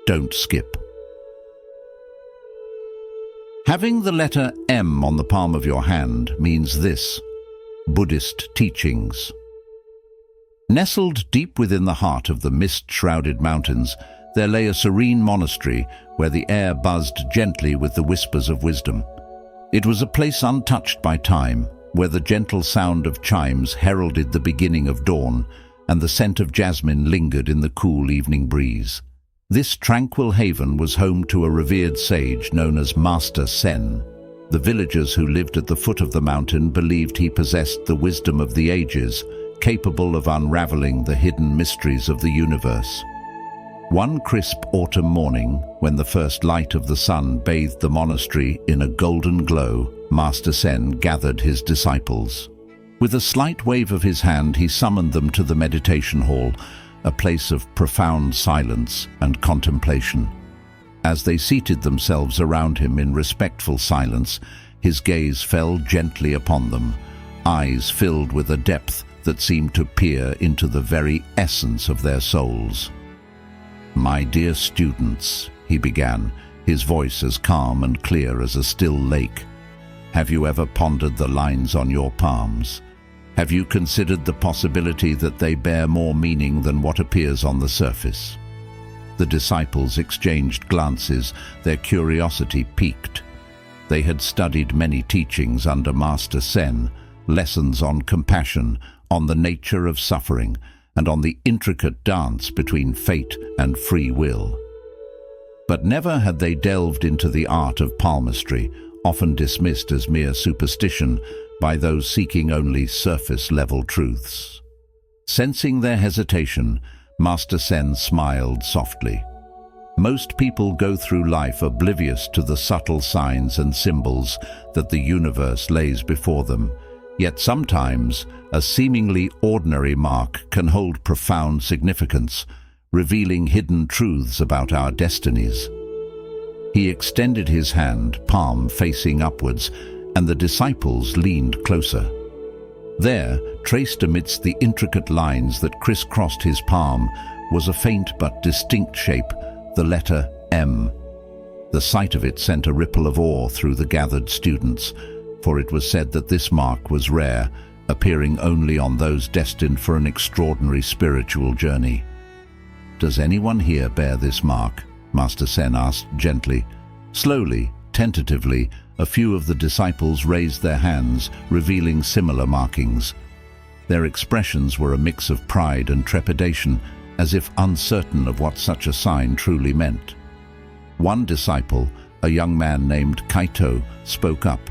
don't skip. Having the letter M on the palm of your hand means this: Buddhist Teachings. Nestled deep within the heart of the mist-shrouded mountains, there lay a serene monastery where the air buzzed gently with the whispers of wisdom. It was a place untouched by time, where the gentle sound of chimes heralded the beginning of dawn, and the scent of jasmine lingered in the cool evening breeze. This tranquil haven was home to a revered sage known as Master Sen. The villagers who lived at the foot of the mountain believed he possessed the wisdom of the ages, capable of unraveling the hidden mysteries of the universe. One crisp autumn morning, when the first light of the sun bathed the monastery in a golden glow, Master Sen gathered his disciples. With a slight wave of his hand, he summoned them to the meditation hall, a place of profound silence and contemplation. As they seated themselves around him in respectful silence, his gaze fell gently upon them, eyes filled with a depth that seemed to peer into the very essence of their souls. "My dear students," he began, his voice as calm and clear as a still lake, "have you ever pondered the lines on your palms? Have you considered the possibility that they bear more meaning than what appears on the surface?" The disciples exchanged glances, their curiosity piqued. They had studied many teachings under Master Sen, lessons on compassion, on the nature of suffering, and on the intricate dance between fate and free will. But never had they delved into the art of palmistry, often dismissed as mere superstition by those seeking only surface-level truths. Sensing their hesitation, Master Sen smiled softly. Most people go through life oblivious to the subtle signs and symbols that the universe lays before them, yet sometimes a seemingly ordinary mark can hold profound significance, revealing hidden truths about our destinies. He extended his hand, palm facing upwards, and the disciples leaned closer. There, traced amidst the intricate lines that crisscrossed his palm, was a faint but distinct shape, the letter M. The sight of it sent a ripple of awe through the gathered students, for it was said that this mark was rare, appearing only on those destined for an extraordinary spiritual journey. "Does anyone here bear this mark?" Master Sen asked gently. Slowly, tentatively, a few of the disciples raised their hands, revealing similar markings. Their expressions were a mix of pride and trepidation, as if uncertain of what such a sign truly meant. One disciple, a young man named Kaito, spoke up.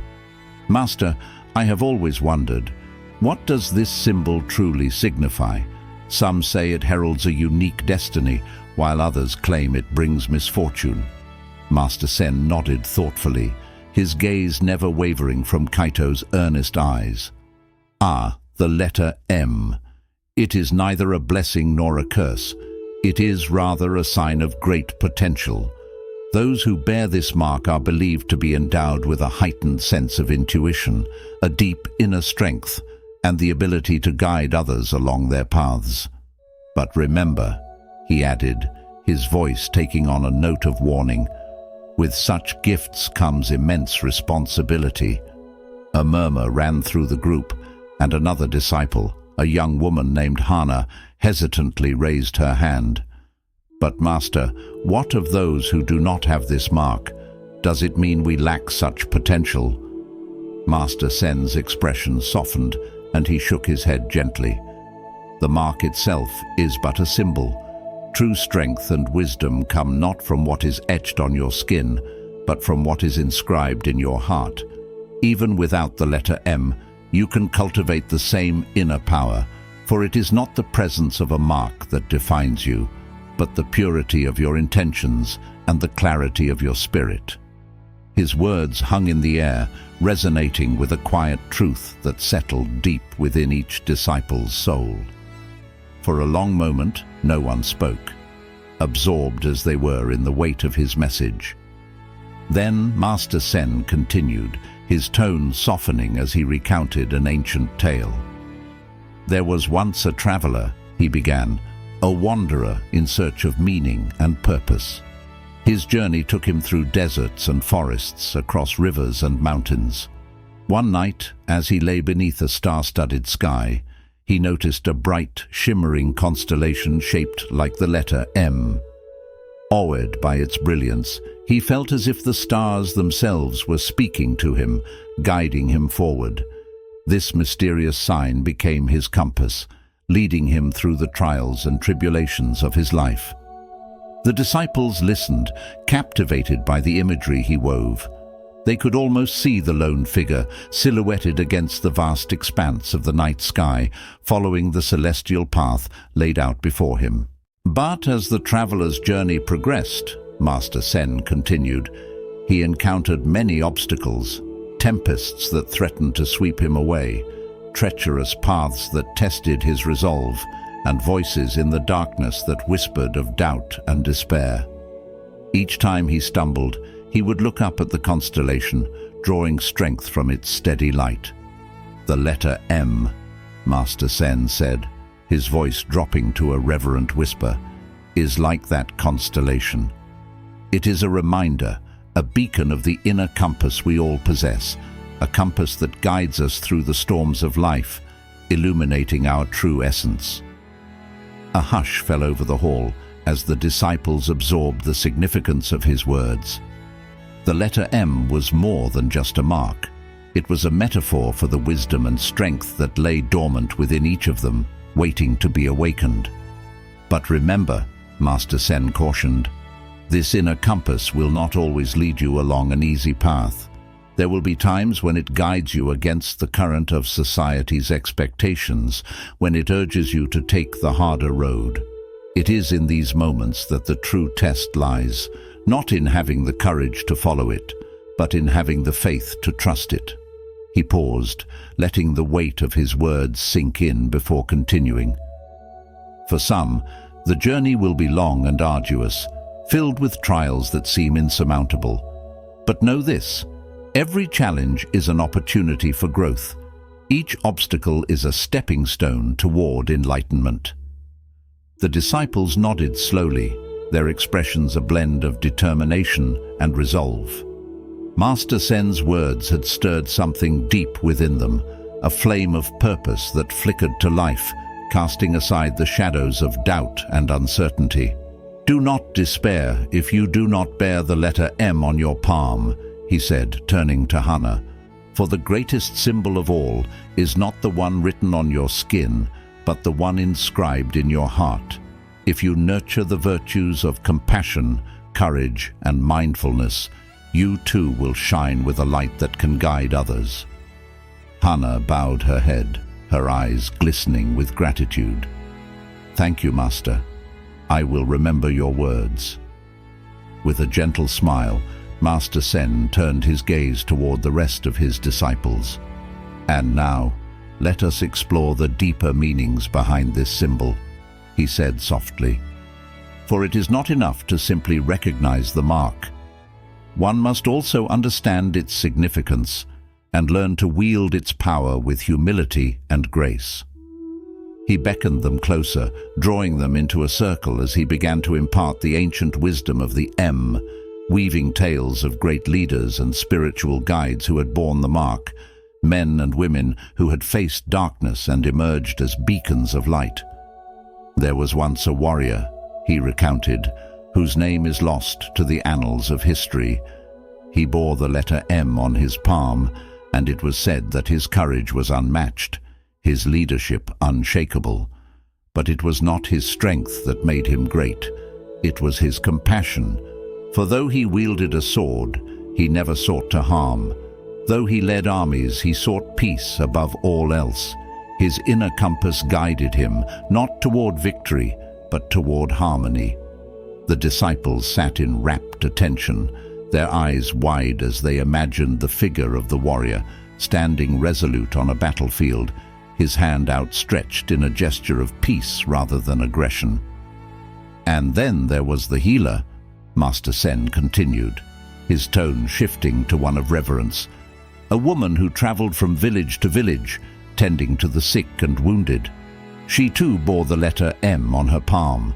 "Master, I have always wondered, what does this symbol truly signify? Some say it heralds a unique destiny, while others claim it brings misfortune." Master Sen nodded thoughtfully, his gaze never wavering from Kaito's earnest eyes. "Ah, the letter M. It is neither a blessing nor a curse. It is rather a sign of great potential. Those who bear this mark are believed to be endowed with a heightened sense of intuition, a deep inner strength, and the ability to guide others along their paths. But remember," he added, his voice taking on a note of warning, "with such gifts comes immense responsibility." A murmur ran through the group, and another disciple, a young woman named Hana, hesitantly raised her hand. "But Master, what of those who do not have this mark? Does it mean we lack such potential?" Master Sen's expression softened, and he shook his head gently. "The mark itself is but a symbol. True strength and wisdom come not from what is etched on your skin, but from what is inscribed in your heart. Even without the letter M, you can cultivate the same inner power, for it is not the presence of a mark that defines you, but the purity of your intentions and the clarity of your spirit." His words hung in the air, resonating with a quiet truth that settled deep within each disciple's soul. For a long moment, no one spoke, absorbed as they were in the weight of his message. Then Master Sen continued, his tone softening as he recounted an ancient tale. "There was once a traveler," he began, "a wanderer in search of meaning and purpose. His journey took him through deserts and forests, across rivers and mountains. One night, as he lay beneath a star-studded sky, he noticed a bright, shimmering constellation shaped like the letter M. Awed by its brilliance, he felt as if the stars themselves were speaking to him, guiding him forward. This mysterious sign became his compass, leading him through the trials and tribulations of his life. The disciples listened, captivated by the imagery he wove. They could almost see the lone figure, silhouetted against the vast expanse of the night sky, following the celestial path laid out before him. But as the traveler's journey progressed, Master Sen continued, he encountered many obstacles, tempests that threatened to sweep him away, treacherous paths that tested his resolve, and voices in the darkness that whispered of doubt and despair. Each time he stumbled, he would look up at the constellation, drawing strength from its steady light. "The letter M," Master Sen said, his voice dropping to a reverent whisper, "is like that constellation. It is a reminder, a beacon of the inner compass we all possess, a compass that guides us through the storms of life, illuminating our true essence." A hush fell over the hall as the disciples absorbed the significance of his words. The letter M was more than just a mark. It was a metaphor for the wisdom and strength that lay dormant within each of them, waiting to be awakened. "But remember," Master Sen cautioned, "this inner compass will not always lead you along an easy path. There will be times when it guides you against the current of society's expectations, when it urges you to take the harder road. It is in these moments that the true test lies, not in having the courage to follow it, but in having the faith to trust it." He paused, letting the weight of his words sink in before continuing. "For some, the journey will be long and arduous, filled with trials that seem insurmountable. But know this: every challenge is an opportunity for growth. Each obstacle is a stepping stone toward enlightenment." The disciples nodded slowly, their expressions a blend of determination and resolve. Master Sen's words had stirred something deep within them, a flame of purpose that flickered to life, casting aside the shadows of doubt and uncertainty. "Do not despair if you do not bear the letter M on your palm," he said, turning to Hannah, "for the greatest symbol of all is not the one written on your skin, but the one inscribed in your heart. If you nurture the virtues of compassion, courage, and mindfulness, you too will shine with a light that can guide others." Hannah bowed her head, her eyes glistening with gratitude. "Thank you, Master. I will remember your words." With a gentle smile, Master Sen turned his gaze toward the rest of his disciples. "And now, let us explore the deeper meanings behind this symbol," he said softly. "For it is not enough to simply recognize the mark. One must also understand its significance and learn to wield its power with humility and grace." He beckoned them closer, drawing them into a circle as he began to impart the ancient wisdom of the M, weaving tales of great leaders and spiritual guides who had borne the mark, men and women who had faced darkness and emerged as beacons of light. "There was once a warrior," he recounted, "whose name is lost to the annals of history. He bore the letter M on his palm, and it was said that his courage was unmatched, his leadership unshakable. But it was not his strength that made him great. It was his compassion. For though he wielded a sword, he never sought to harm. Though he led armies, he sought peace above all else. His inner compass guided him, not toward victory, but toward harmony." The disciples sat in rapt attention, their eyes wide as they imagined the figure of the warrior, standing resolute on a battlefield, his hand outstretched in a gesture of peace rather than aggression. "And then there was the healer," Master Sen continued, his tone shifting to one of reverence. "A woman who traveled from village to village, tending to the sick and wounded. She too bore the letter M on her palm.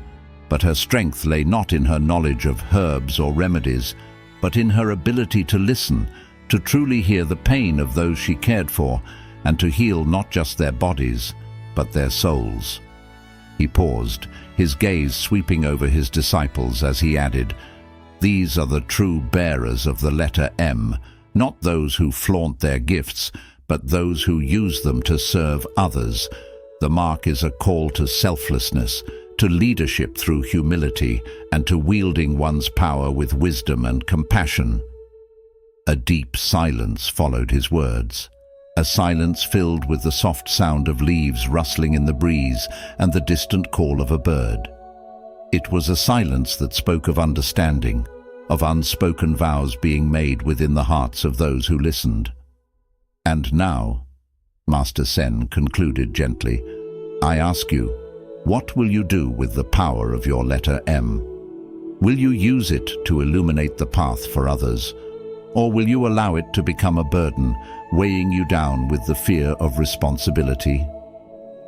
But her strength lay not in her knowledge of herbs or remedies, but in her ability to listen, to truly hear the pain of those she cared for, and to heal not just their bodies, but their souls. He paused, his gaze sweeping over his disciples as he added, "These are the true bearers of the letter M, not those who flaunt their gifts, but those who use them to serve others. The mark is a call to selflessness, to leadership through humility, and to wielding one's power with wisdom and compassion." A deep silence followed his words, a silence filled with the soft sound of leaves rustling in the breeze and the distant call of a bird. It was a silence that spoke of understanding, of unspoken vows being made within the hearts of those who listened. "And now," Master Sen concluded gently, "I ask you, what will you do with the power of your letter M? Will you use it to illuminate the path for others, or will you allow it to become a burden, weighing you down with the fear of responsibility?"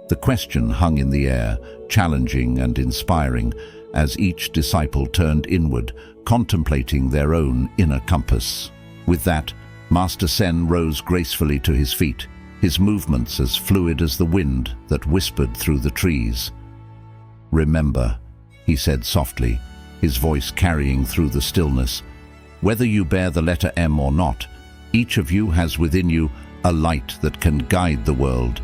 The question hung in the air, challenging and inspiring, as each disciple turned inward, contemplating their own inner compass. With that, Master Sen rose gracefully to his feet, his movements as fluid as the wind that whispered through the trees. "Remember," he said softly, his voice carrying through the stillness, "whether you bear the letter M or not, each of you has within you a light that can guide the world.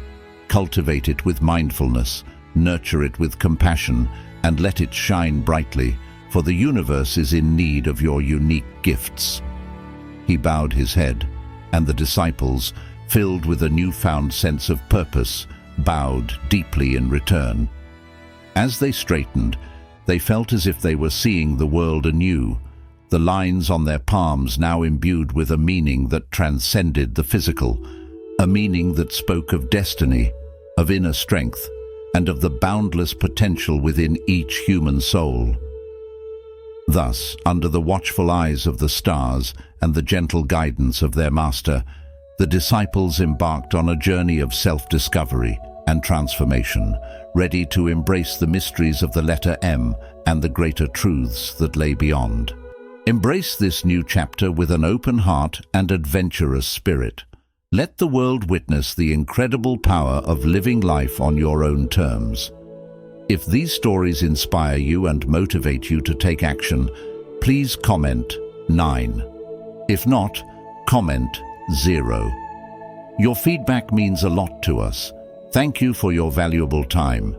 Cultivate it with mindfulness, nurture it with compassion, and let it shine brightly, for the universe is in need of your unique gifts." He bowed his head, and the disciples, filled with a newfound sense of purpose, bowed deeply in return. As they straightened, they felt as if they were seeing the world anew, the lines on their palms now imbued with a meaning that transcended the physical, a meaning that spoke of destiny, of inner strength, and of the boundless potential within each human soul. Thus, under the watchful eyes of the stars and the gentle guidance of their master, the disciples embarked on a journey of self-discovery and transformation, ready to embrace the mysteries of the letter M and the greater truths that lay beyond. Embrace this new chapter with an open heart and adventurous spirit. Let the world witness the incredible power of living life on your own terms. If these stories inspire you and motivate you to take action, please comment 9. If not, comment 0. Your feedback means a lot to us. Thank you for your valuable time.